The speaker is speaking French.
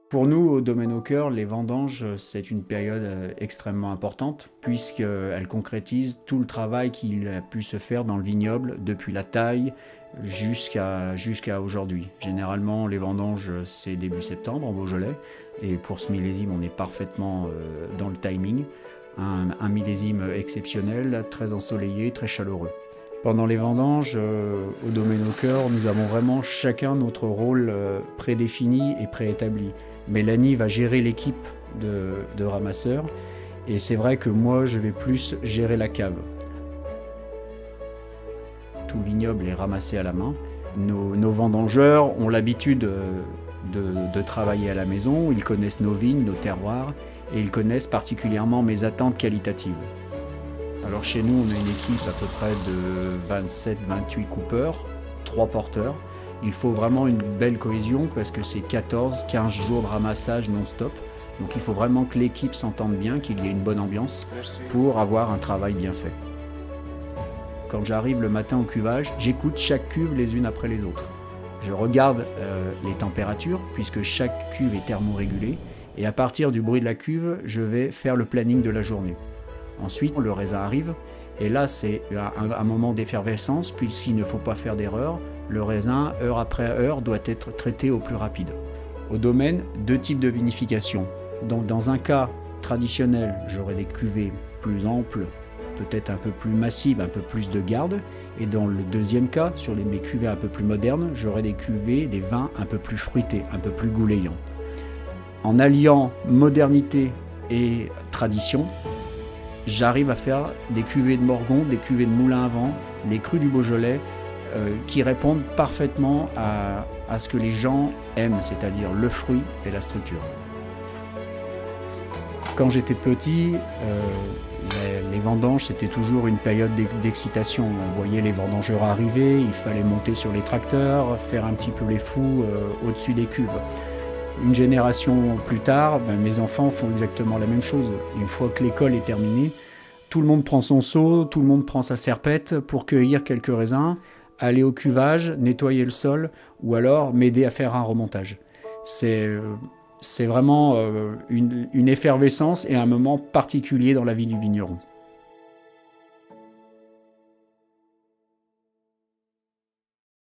Pour nous, au Domaine au Cœur, les vendanges, c'est une période extrêmement importante puisqu'elle concrétise tout le travail qu'il a pu se faire dans le vignoble depuis la taille jusqu'à aujourd'hui. Généralement, les vendanges, c'est début septembre en Beaujolais et pour ce millésime, on est parfaitement dans le timing. Un millésime exceptionnel, très ensoleillé, très chaleureux. Pendant les vendanges, au Domaine au Cœur, nous avons vraiment chacun notre rôle prédéfini et préétabli. Mélanie va gérer l'équipe de ramasseurs et c'est vrai que moi, je vais plus gérer la cave. Tout le vignoble est ramassé à la main. Nos vendangeurs ont l'habitude de travailler à la maison, ils connaissent nos vignes, nos terroirs et ils connaissent particulièrement mes attentes qualitatives. Alors chez nous, on a une équipe à peu près de 27-28 coupeurs, 3 porteurs. Il faut vraiment une belle cohésion parce que c'est 14-15 jours de ramassage non-stop. Donc il faut vraiment que l'équipe s'entende bien, qu'il y ait une bonne ambiance pour avoir un travail bien fait. Quand j'arrive le matin au cuvage, j'écoute chaque cuve les unes après les autres. Je regarde les températures puisque chaque cuve est thermorégulée et à partir du bruit de la cuve, je vais faire le planning de la journée. Ensuite, le raisin arrive et là, c'est un moment d'effervescence puisqu'il ne faut pas faire d'erreur. Le raisin, heure après heure, doit être traité au plus rapide. Au domaine, 2 types de vinification. Donc, dans un cas traditionnel, j'aurai des cuvées plus amples, peut-être un peu plus massives, un peu plus de garde. Et dans le deuxième cas, sur mes cuvées un peu plus modernes, j'aurai des cuvées, des vins un peu plus fruités, un peu plus goulayants. En alliant modernité et tradition, j'arrive à faire des cuvées de Morgon, des cuvées de Moulin à Vent, les crus du Beaujolais, qui répondent parfaitement à ce que les gens aiment, c'est-à-dire le fruit et la structure. Quand j'étais petit, les vendanges, c'était toujours une période d'excitation. On voyait les vendangeurs arriver, il fallait monter sur les tracteurs, faire un petit peu les fous au-dessus des cuves. Une génération plus tard, mes enfants font exactement la même chose. Une fois que l'école est terminée, tout le monde prend son seau, tout le monde prend sa serpette pour cueillir quelques raisins, aller au cuvage, nettoyer le sol ou alors m'aider à faire un remontage. C'est vraiment une effervescence et un moment particulier dans la vie du vigneron.